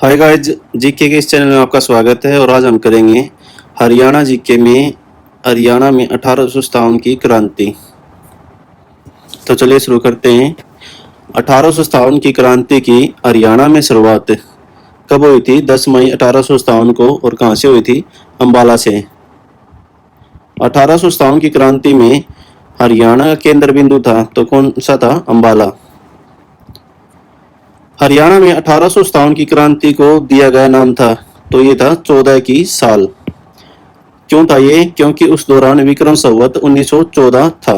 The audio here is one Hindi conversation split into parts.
हाय गाइस, जीके के इस चैनल में आपका स्वागत है। और आज हम करेंगे हरियाणा जीके में हरियाणा में 1857 की क्रांति। तो चलिए शुरू करते हैं। 1857 की क्रांति की हरियाणा में शुरुआत कब हुई थी? 10 मई 1857 को। और कहाँ से हुई थी? अम्बाला से। 1857 की क्रांति में हरियाणा का केंद्र बिंदु था तो कौन सा था? अम्बाला। हरियाणा में 1857 की क्रांति को दिया गया नाम था तो ये था 14 की साल। क्यों था ये? क्योंकि उस दौरान विक्रम संवत 1914 था।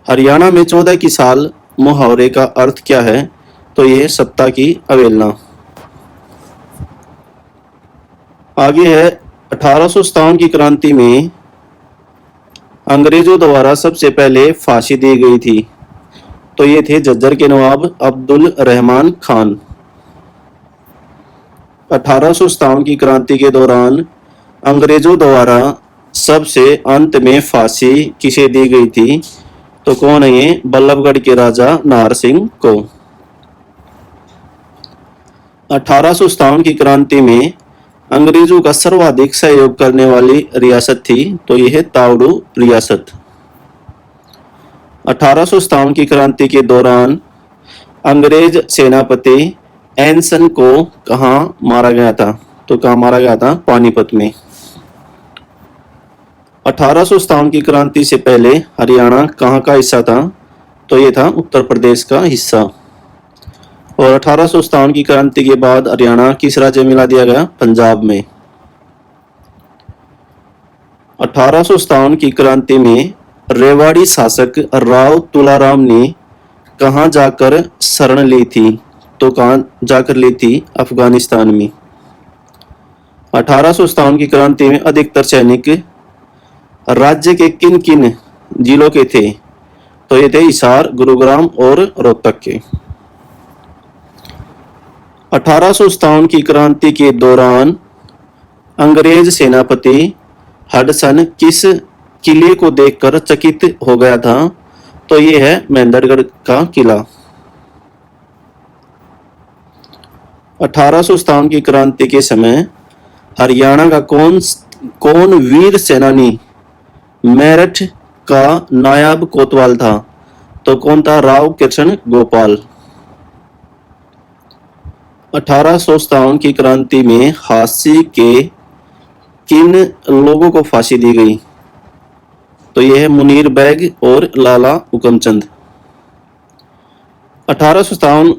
हरियाणा में 14 की साल मुहावरे का अर्थ क्या है? तो ये सत्ता की अवहेलना। आगे है 1857 की क्रांति में अंग्रेजों द्वारा सबसे पहले फांसी दी गई थी तो ये थे झज्जर के नवाब अब्दुल रहमान खान। 1857 की क्रांति के दौरान अंग्रेजों द्वारा सबसे अंत में फांसी किसे दी गई थी? तो कौन है ये? बल्लभगढ़ के राजा नाहर सिंह को। 1857 की क्रांति में अंग्रेजों का सर्वाधिक सहयोग करने वाली रियासत थी तो यह है तावड़ू रियासत। 1857 की क्रांति के दौरान अंग्रेज सेनापति एनसन को कहाँ मारा गया था? तो कहाँ मारा गया था? पानीपत में। 1857 की क्रांति से पहले हरियाणा कहाँ का हिस्सा था? तो ये था उत्तर प्रदेश का हिस्सा। और 1857 की क्रांति के बाद हरियाणा किस राज्य में मिला दिया गया? पंजाब में। 1857 की क्रांति में रेवाड़ी शासक राव तुलाराम ने कहाँ जाकर शरण ली थी? तो कहाँ जाकर ली थी? अफगानिस्तान में। 1857 की क्रांति में अधिकतर सैनिक राज्य के किन किन जिलों के थे? तो ये थे हिसार, गुरुग्राम और रोहतक के। 1857 की क्रांति के दौरान अंग्रेज सेनापति हडसन किस किले को देखकर चकित हो गया था? तो ये है मेहंदरगढ़ का किला। 1857 की क्रांति के समय हरियाणा का कौन वीर सेनानी मेरठ का नायब कोतवाल था? तो कौन था? राव कृष्ण गोपाल। 1857 की क्रांति में हास्य के किन लोगों को फांसी दी गई? तो यह है मुनीर बैग और लाला हुकमचंद। 1857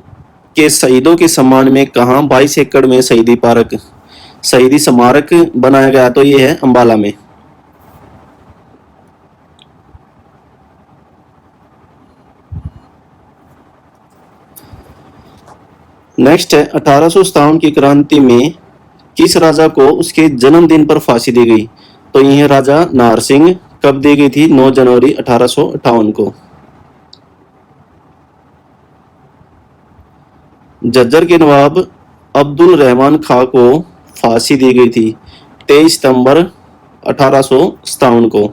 के शहीदों के सम्मान में कहाँ 22 एकड़ में शहीदी स्मारक बनाया गया? तो यह है अम्बाला में। नेक्स्ट है 1857 की क्रांति में किस राजा को उसके जन्मदिन पर फांसी दी गई? तो यह राजा नाहर सिंह। कब दी गई थी? 9 जनवरी 1858 को। झज्जर के नवाब अब्दुल रहमान खां को फांसी दी गई थी 23 सितंबर 1857 को।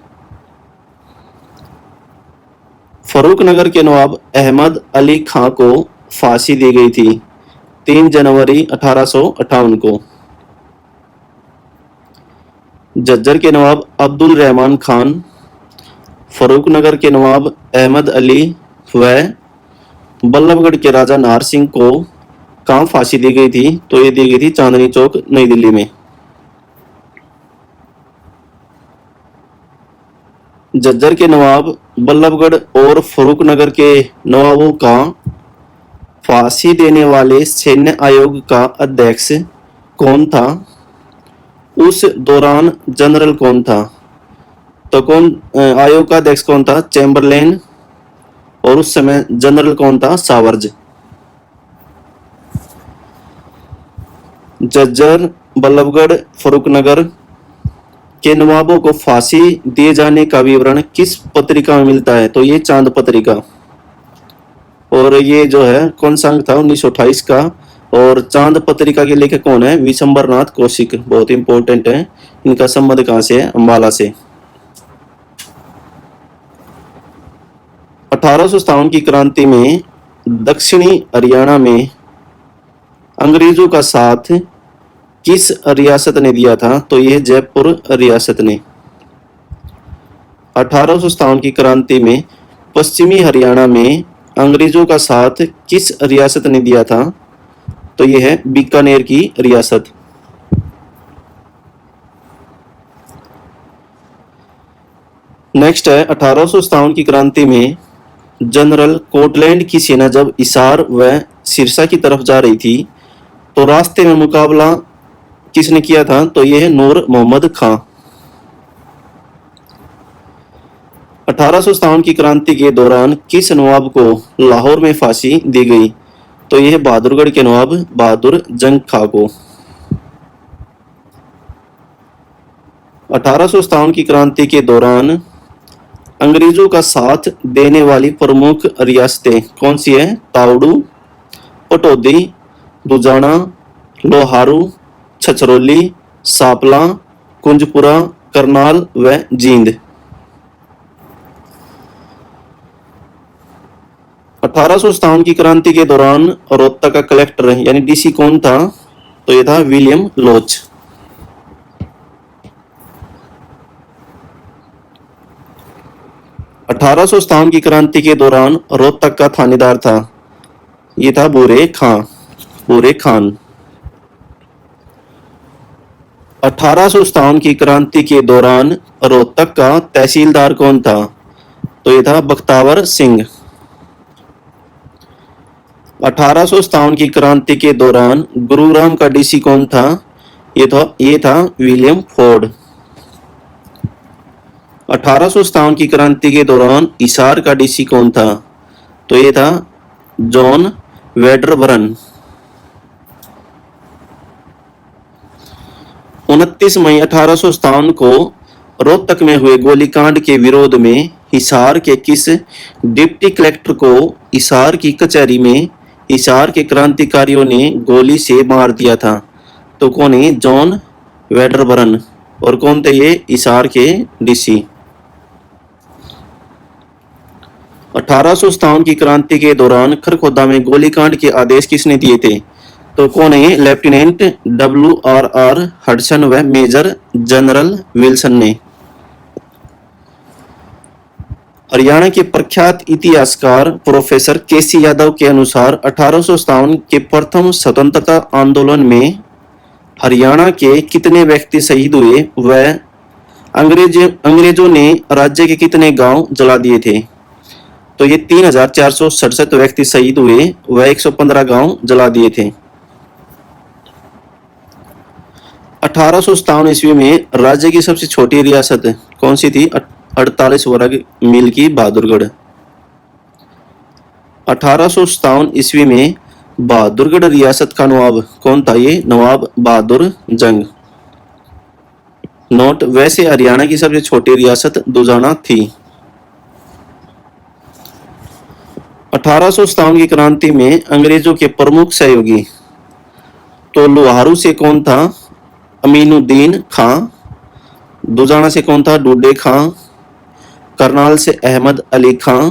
फरूखनगर के नवाब अहमद अली खां को फांसी दी गई थी 3 जनवरी 1858 को। झज्जर के नवाब अब्दुल रहमान खान, फरूखनगर के नवाब अहमद अली व बल्लभगढ़ के राजा नाहर सिंह को कहाँ फांसी दी गई थी? तो ये दी गई थी चांदनी चौक, नई दिल्ली में। झज्जर के नवाब, बल्लभगढ़ और फरूखनगर के नवाबों का फांसी देने वाले सैन्य आयोग का अध्यक्ष कौन था? उस दौरान जनरल कौन था? तो आयोग का अध्यक्ष कौन था? चैम्बरलेन। और उस समय जनरल कौन था? सावर्ज। झज्जर, बल्लभगढ़, फरूखनगर के नवाबों को फांसी दिए जाने का विवरण किस पत्रिका में मिलता है? तो ये चांद पत्रिका। और ये जो है कौन सा अंक था? 1928 का। और चांद पत्रिका के लेखक कौन है? विशंबरनाथ कौशिक। बहुत इंपॉर्टेंट है। इनका संबंध कहां से है? अम्बाला से। 1857 की क्रांति में दक्षिणी हरियाणा में अंग्रेजों का साथ किस रियासत ने दिया था? तो यह जयपुर रियासत ने। 1857 की क्रांति में पश्चिमी हरियाणा में अंग्रेजों का साथ किस रियासत ने दिया था? तो यह है बीकानेर की रियासत। नेक्स्ट है 1857 की क्रांति में जनरल कोटलैंड की सेना जब हिसार व सिरसा की तरफ जा रही थी तो रास्ते में मुकाबला किसने किया था? तो यह नूर मोहम्मद खां। 1857 की क्रांति के दौरान किस नवाब को लाहौर में फांसी दी गई? तो यह बहादुरगढ़ के नवाब बहादुर जंग खां को। 1857 की क्रांति के दौरान अंग्रेजों का साथ देने वाली प्रमुख रियासतें कौन सी है? तावड़ू, पटौदी, दुजाना, लोहारू, छछरौली, सापला, कुंजपुरा, करनाल व जींद। 1857 की क्रांति के दौरान रोहतक का कलेक्टर यानी डीसी कौन था? तो यह था विलियम लोच। 1857 की क्रांति के दौरान रोहतक का थानेदार था, ये था बुरे खान। 1857 की क्रांति के दौरान रोहतक का तहसीलदार कौन था? तो ये था बख्तावर सिंह। 1857 की क्रांति के दौरान गुरुग्राम का डीसी कौन था? ये था विलियम फोर्ड। 1857 की क्रांति के दौरान हिसार का डीसी कौन था? तो ये था जॉन वेडरबर्न। 29 मई 1857 को रोहतक में हुए गोलीकांड के विरोध में हिसार के किस डिप्टी कलेक्टर को हिसार की कचहरी में हिसार के क्रांतिकारियों ने गोली से मार दिया था? तो कौन है? John Wedderburn. और कौन थे ये? हिसार के डीसी। 1857 की क्रांति के दौरान खरखोदा में गोलीकांड के आदेश किसने दिए थे? तो कौन है? लेफ्टिनेंट WRR हडसन व मेजर जनरल विल्सन ने। हरियाणा के प्रख्यात इतिहासकार प्रोफेसर KC यादव के अनुसार 1857 के प्रथम स्वतंत्रता आंदोलन में हरियाणा के कितने व्यक्ति शहीद हुए व अंग्रेजों ने राज्य के कितने गांव जला दिए थे? तो ये 3467 व्यक्ति शहीद हुए व 115 गांव जला दिए थे। 1857 ईस्वी में राज्य की सबसे छोटी रियासत कौन सी थी? 48 वर्ग मील की बहादुरगढ़। 1857 ईस्वी में बहादुरगढ़ रियासत का नवाब कौन था? ये नवाब बहादुर जंग। नोट, वैसे हरियाणा की सबसे छोटी रियासत दुजाना थी। 1857 की क्रांति में अंग्रेजों के प्रमुख सहयोगी तो लोहारू से कौन था? अमीनुद्दीन खां। दुजाना से कौन था? डूडे खां। करनाल से अहमद अली खां।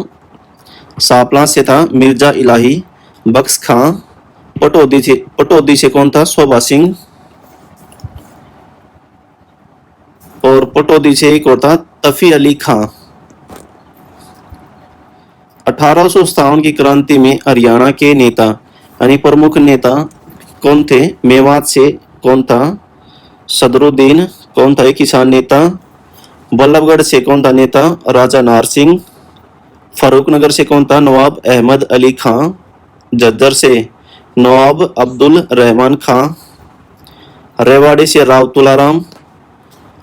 सापला से था मिर्जा इलाही बख्श खां। पटौदी से कौन था? शोभा सिंह। और पटौदी से एक और था तफी अली खां। 1857 की क्रांति में हरियाणा के नेता यानी प्रमुख नेता कौन थे? मेवात से कौन था? सदरुद्दीन कौन था? किसान नेता। बल्लभगढ़ से कौन था नेता? राजा नार सिंह। फारूकनगर से कौन था? नवाब अहमद अली खां। झज्जर से नवाब अब्दुल रहमान खां। रेवाड़ी से राव तुलाराम।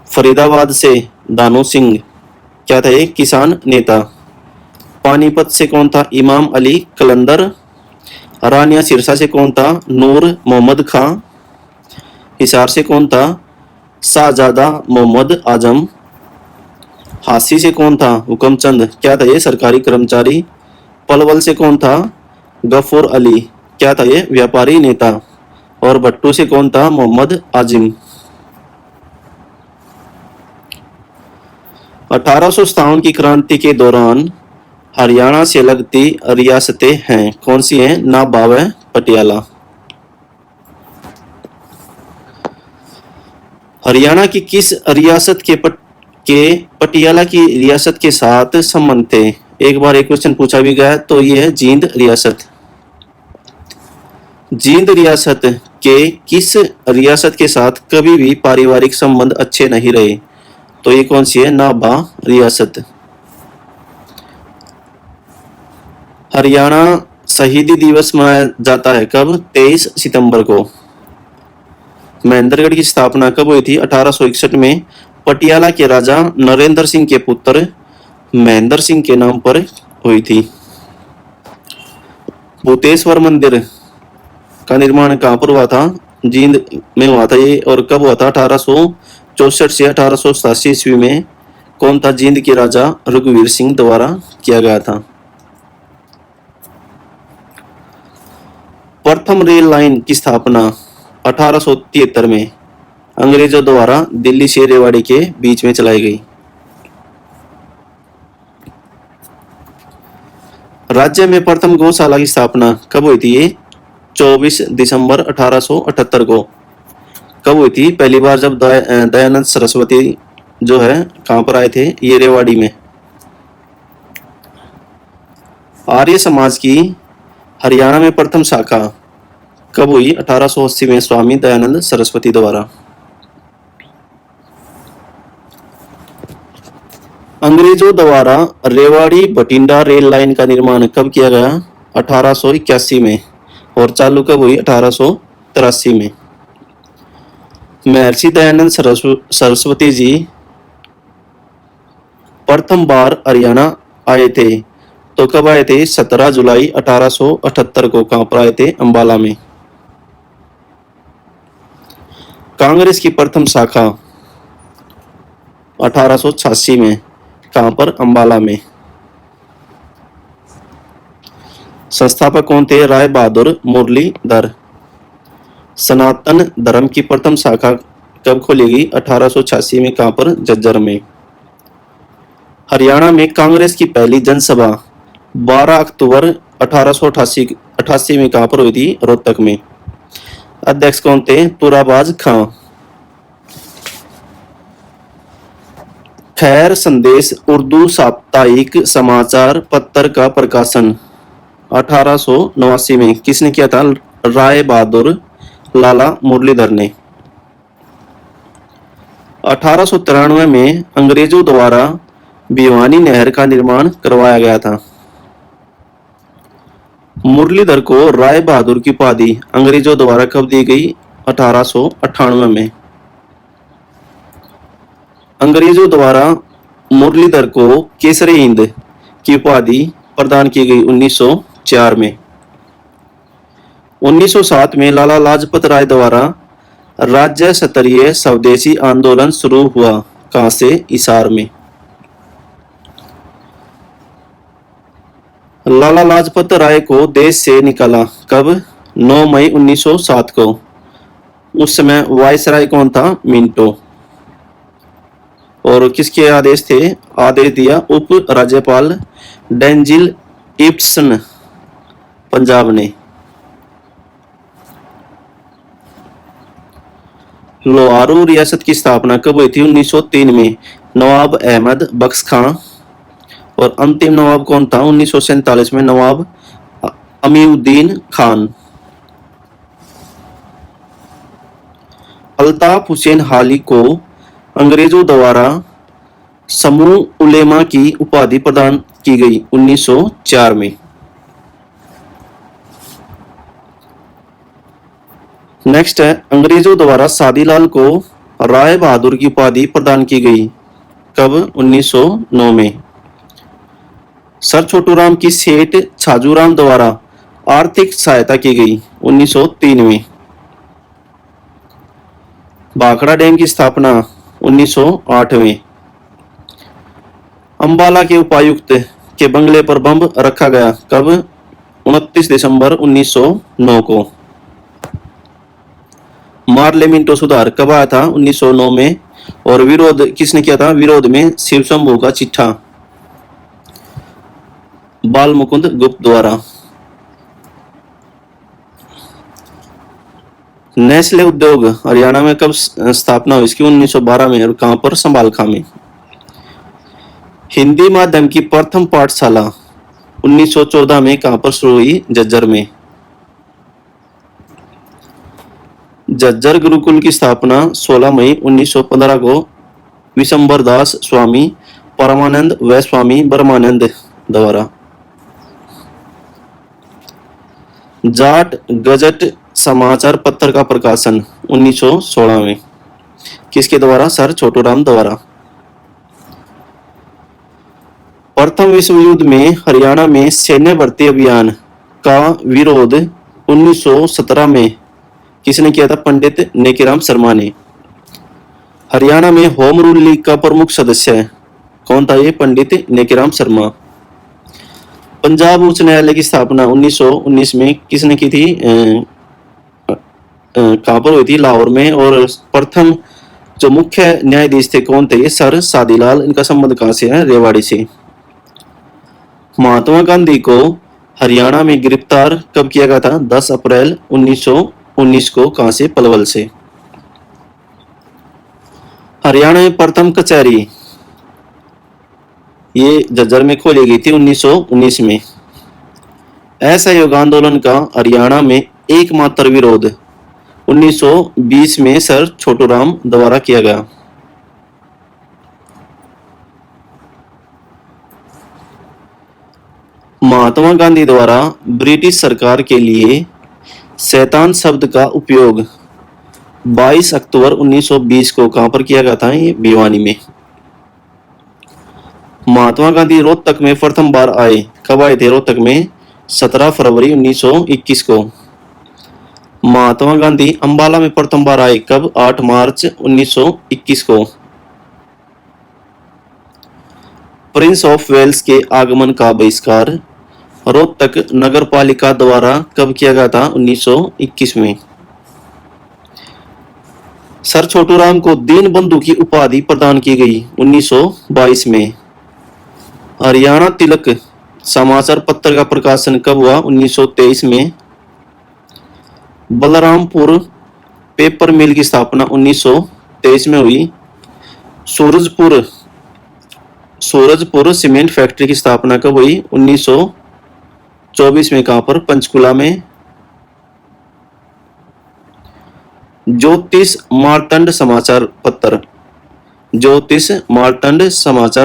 फरीदाबाद से दानू सिंह क्या था? ये किसान नेता। पानीपत से कौन था? इमाम अली कलंदर। रानिया सिरसा से कौन था? नूर मोहम्मद खां। हिसार से कौन था? शाहजादा मोहम्मद आजम। हासी से कौन था? हुकमचंद क्या था? ये सरकारी कर्मचारी। पलवल से कौन था? गफूर अली क्या था? ये व्यापारी नेता। और भट्टू से कौन था? मोहम्मद आजिम। 1857 की क्रांति के दौरान हरियाणा से लगती रियासतें हैं कौन सी हैं? नाबाव, पटियाला। हरियाणा की किस रियासत के पटियाला की रियासत के साथ संबंध थे? एक बार एक क्वेश्चन पूछा भी गया तो ये है जींद रियासत। जींद रियासत के किस रियासत के साथ कभी भी पारिवारिक संबंध अच्छे नहीं रहे? तो ये कौन सी है? नाभा रियासत। हरियाणा शहीदी दिवस मनाया जाता है कब? 23 सितंबर को। महेंद्रगढ़ की स्थापना कब हुई थी? 1861 में पटियाला के राजा नरेंद्र सिंह के पुत्र महेंद्र सिंह के नाम पर हुई थी। भूतेश्वर मंदिर का निर्माण कहाँ पर हुआ था? जींद में हुआ था ये। और कब हुआ था? 1864 से 1887 ईस्वी में। कौन था? जींद के राजा रघुवीर सिंह द्वारा किया गया था। प्रथम रेल लाइन की स्थापना 1873 में अंग्रेजों द्वारा दिल्ली से रेवाड़ी के बीच में चलाई गई। राज्य में प्रथम गौशाला की स्थापना कब हुई थी? 24 दिसंबर 1878 को। कब हुई थी? पहली बार जब दयानंद सरस्वती जो है कहां पर आए थे? ये रेवाड़ी में। आर्य समाज की हरियाणा में प्रथम शाखा कब हुई? 1880 में स्वामी दयानंद सरस्वती द्वारा। अंग्रेजों द्वारा रेवाड़ी बठिंडा रेल लाइन का निर्माण कब किया गया? 1881 में। और चालू कब हुई? 1883 में। महर्षि दयानंद सरस्वती जी प्रथम बार हरियाणा आए थे तो कब आए थे? 17 जुलाई 1878 को। कहां पर आए थे? अंबाला में। कांग्रेस की प्रथम शाखा 1886 में। कहां पर? अंबाला में। संस्थापक कौन थे? राय बहादुर मुरलीधर। सनातन धर्म की प्रथम शाखा कब खोली गई? 1886 में। कहां पर? झज्जर में। हरियाणा में कांग्रेस की पहली जनसभा 12 अक्टूबर 1888 में कहां पर हुई थी? रोहतक में। अध्यक्ष कौन थे? तुराबाज खां। खैर संदेश उर्दू साप्ताहिक समाचार पत्र का प्रकाशन 1889 में किसने किया था? राय बहादुर लाला मुरलीधर ने। 1893 में अंग्रेजों द्वारा भिवानी नहर का निर्माण करवाया गया था। मुरलीधर को राय बहादुर की उपाधि अंग्रेजों द्वारा कब दी गई? 1898 में। अंग्रेजों द्वारा मुरलीधर को केसरी हिंद की उपाधि प्रदान की गई 1904 में। 1907 में लाला लाजपत राय द्वारा राज्य स्तरीय स्वदेशी आंदोलन शुरू हुआ। कहां से? हिसार में। लाला लाजपत राय को देश से निकाला कब? 9 मई 1907 को। उस समय वायसराय कौन था? मिंटो। और किसके आदेश थे? आदेश दिया उप राज्यपाल डेंजिल इप्सन पंजाब ने। लोहारू रियासत की स्थापना कब हुई थी? 1903 में। नवाब अहमद बख्श खां। और अंतिम नवाब कौन था? 1947 में नवाब अमीउद्दीन खान। अल्ताफ हुसैन हाली को अंग्रेजों द्वारा समूह उलेमा की उपाधि प्रदान की गई 1904 में। नेक्स्ट है अंग्रेजों द्वारा सादीलाल को राय बहादुर की उपाधि प्रदान की गई कब? 1909 में। सर छोटूराम की सेठ छाजूराम द्वारा आर्थिक सहायता की गई 1903 में। भाखड़ा डैम की स्थापना 1908 में। अंबाला के उपायुक्त के बंगले पर बम रखा गया कब? 29 दिसंबर 1909 को। मार्लेमिंटो सुधार कब आया था? 1909 में। और विरोध किसने किया था? विरोध में शिव शंभू का चिट्ठा बाल मुकुंद गुप्त द्वारा। नेस्ले उद्योग हरियाणा में कब स्थापना हुई इसकी? 1912 में। और कहां पर? संभालखा में। हिंदी माध्यम की प्रथम पाठशाला 1914 में कहां पर शुरू हुई? झज्जर में। झज्जर गुरुकुल की स्थापना 16 मई 1915 को विशंबर दास स्वामी परमानंद व स्वामी ब्रह्मानंद द्वारा। जाट गजट समाचार पत्र का प्रकाशन 1916 में किसके द्वारा? सर छोटूराम द्वारा। प्रथम विश्व युद्ध में हरियाणा में सैन्य भर्ती अभियान का विरोध 1917 में किसने किया था? पंडित नेकीराम शर्मा ने। हरियाणा में होम रूल लीग का प्रमुख सदस्य कौन था? ये पंडित नेकीराम शर्मा। पंजाब उच्च न्यायालय की स्थापना 1919 में किसने की थी? कहां पर हुई थी? लाहौर में। और प्रथम जो मुख्य न्यायाधीश थे कौन थे? ये सर सादीलाल। इनका संबंध कहां से है? रेवाड़ी से। महात्मा गांधी को हरियाणा में गिरफ्तार कब किया गया था? 10 अप्रैल 1919 को। कहां से? पलवल से। हरियाणा में प्रथम कचहरी ये झज्जर में खोली गई थी 1919 में। असहयोग आंदोलन का हरियाणा में एकमात्र विरोध 1920 में सर छोटूराम द्वारा किया गया। महात्मा गांधी द्वारा ब्रिटिश सरकार के लिए शैतान शब्द का उपयोग 22 अक्टूबर 1920 को कहां पर किया गया था? ये भिवानी में। महात्मा गांधी रोहतक में प्रथम बार आए। कब आए थे रोहतक में? 17 फरवरी 1921 को। महात्मा गांधी अंबाला में प्रथम बार आए। कब? 8 मार्च 1921 को। प्रिंस ऑफ वेल्स के आगमन का बहिष्कार रोहतक नगर पालिका द्वारा कब किया गया था? 1921 में। सर छोटूराम को दीनबंधु की उपाधि प्रदान की गई 1922 में। हरियाणा तिलक समाचार पत्र का प्रकाशन कब हुआ? 1923 में। बलरामपुर पेपर मिल की स्थापना 1923 में हुई। सूरजपुर सीमेंट फैक्ट्री की स्थापना कब हुई? 1924 में। कहां पर? पंचकुला में। ज्योतिष मार्तंड समाचार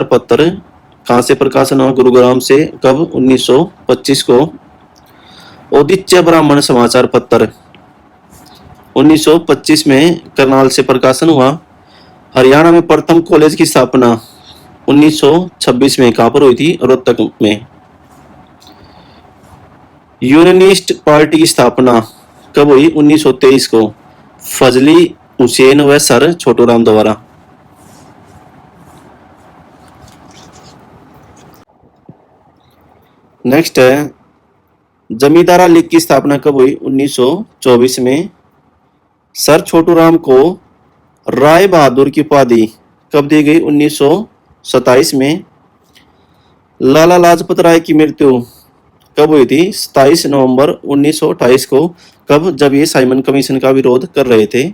पत्र कहां से प्रकाशन हुआ? गुरुग्राम से। कब? 1925 को। औदित्य ब्राह्मण समाचार पत्र 1925 में करनाल से प्रकाशन हुआ। हरियाणा में प्रथम कॉलेज की स्थापना 1926 में। कहां पर हुई थी? रोहतक में। यूनियनिस्ट पार्टी की स्थापना कब हुई? 1923 को। फजली हुसैन व सर छोटूराम द्वारा। नेक्स्ट है जमींदारा लीग की स्थापना कब हुई? 1924 में। सर छोटूराम को राय बहादुर की उपाधि कब दी गई? 1927 में। लाला लाजपत राय की मृत्यु कब हुई थी? 27 नवंबर 1928 को। कब? जब ये साइमन कमीशन का विरोध कर रहे थे।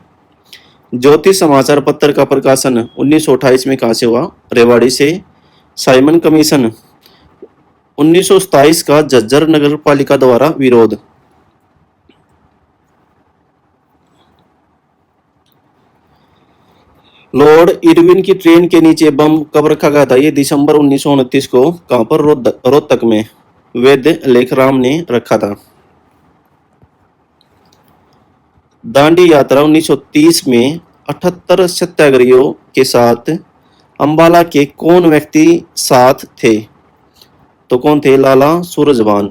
ज्योतिष समाचार पत्र का प्रकाशन 1928 में कहां से हुआ? रेवाड़ी से। साइमन कमीशन 1927 का झज्जर नगर पालिका द्वारा विरोध। लॉर्ड इरविन की ट्रेन के नीचे बम कब रखा गया था? ये दिसंबर 1929 को। कहां पर? रोहतक में। वैद्य लेखराम ने रखा था। दांडी यात्रा 1930 में 78 सत्याग्रहियों के साथ अंबाला के कौन व्यक्ति साथ थे? तो कौन थे? लाला सूरजभान।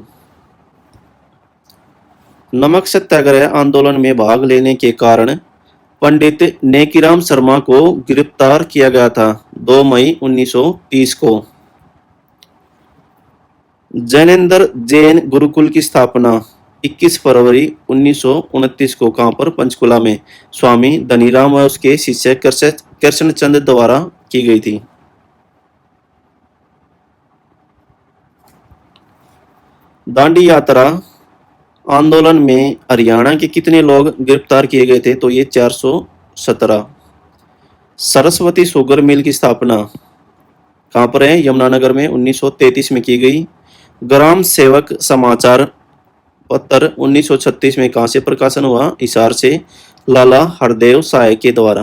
नमक सत्याग्रह आंदोलन में भाग लेने के कारण पंडित नेकीराम शर्मा को गिरफ्तार किया गया था 2 मई 1930 को। जैनेन्द्र जैन गुरुकुल की स्थापना 21 फरवरी 1929 को। कहां पर? पंचकुला में। स्वामी धनीराम और उसके शिष्य कृष्णचंद द्वारा की गई थी। दांडी यात्रा आंदोलन में हरियाणा के कितने लोग गिरफ्तार किए गए थे? तो ये 417। सरस्वती शुगर मिल की स्थापना कहाँ पर है? यमुनानगर में 1933 में की गई। ग्राम सेवक समाचार पत्र 1936 में कहाँ से प्रकाशन हुआ? हिसार से, लाला हरदेव साय के द्वारा।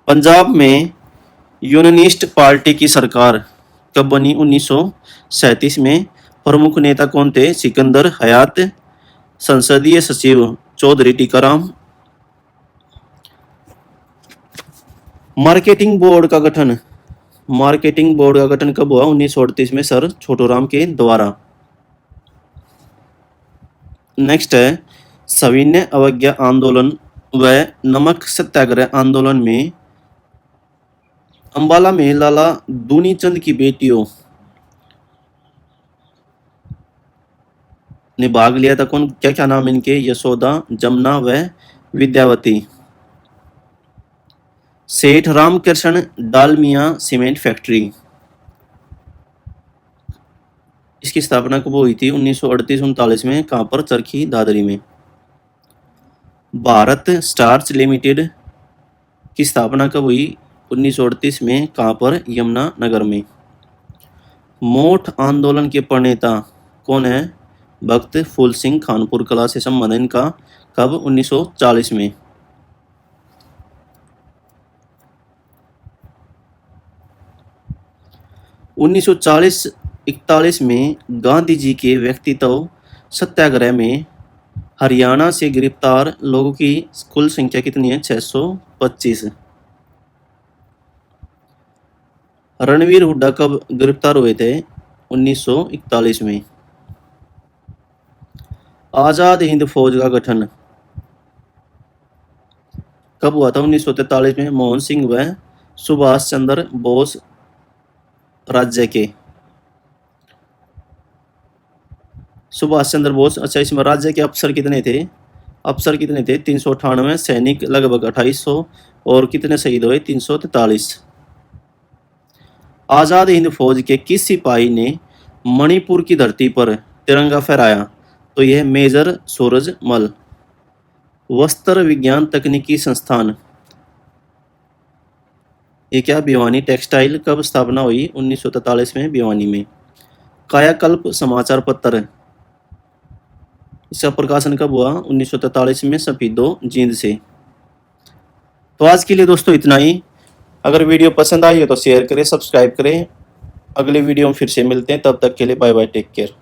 पंजाब में यूनानिस्ट पार्टी की सरकार कब बनी? 1937 में। प्रमुख नेता कौन थे? सिकंदर हयात। संसदीय सचिव चौधरी टीकाराम। मार्केटिंग बोर्ड का गठन कब हुआ? 1938 में सर छोटूराम के द्वारा। नेक्स्ट है सविनय अवज्ञा आंदोलन व नमक सत्याग्रह आंदोलन में अंबाला में लाला दूनीचंद की बेटियों ने भाग लिया था। कौन क्या क्या नाम इनके? यशोदा, जमुना व विद्यावती। सेठ रामकृष्ण डालमिया सीमेंट फैक्ट्री, इसकी स्थापना कब हुई थी? 1938-39 में। कहां पर? चरखी दादरी में। भारत स्टार्च लिमिटेड की स्थापना कब हुई? 1938 में। कहां पर? यमुनानगर में। मोठ आंदोलन के प्रणेता कौन है? भक्त फूल सिंह। खानपुर कला से संबंध इनका। कब? 1940 में। उन्नीस सौ 41 में गांधी जी के व्यक्तित्व सत्याग्रह में हरियाणा से गिरफ्तार लोगों की कुल संख्या कितनी है? 625। रणवीर हुड्डा कब गिरफ्तार हुए थे? 1941 में। आजाद हिंद फौज का गठन कब हुआ था? 1943 में। मोहन सिंह व सुभाष चंद्र बोस राज्य के। सुभाष चंद्र बोस। अच्छा, इसमें राज्य के अफसर कितने थे? 398। सैनिक लगभग 2800 और कितने शहीद हुए? 343। आजाद हिंद फौज के किस सिपाही ने मणिपुर की धरती पर तिरंगा फहराया? तो यह मेजर सूरजमल। वस्त्र विज्ञान तकनीकी संस्थान, ये क्या? भिवानी टेक्सटाइल। कब स्थापना हुई? 1943 में, भिवानी में। कायाकल्प समाचार पत्र, इसका प्रकाशन कब हुआ? 1943 में, सफीदो जींद से। तो आज के लिए दोस्तों इतना ही। अगर वीडियो पसंद आई हो तो शेयर करें, सब्सक्राइब करें। अगले वीडियो में फिर से मिलते हैं, तब तक के लिए बाय बाय, टेक केयर।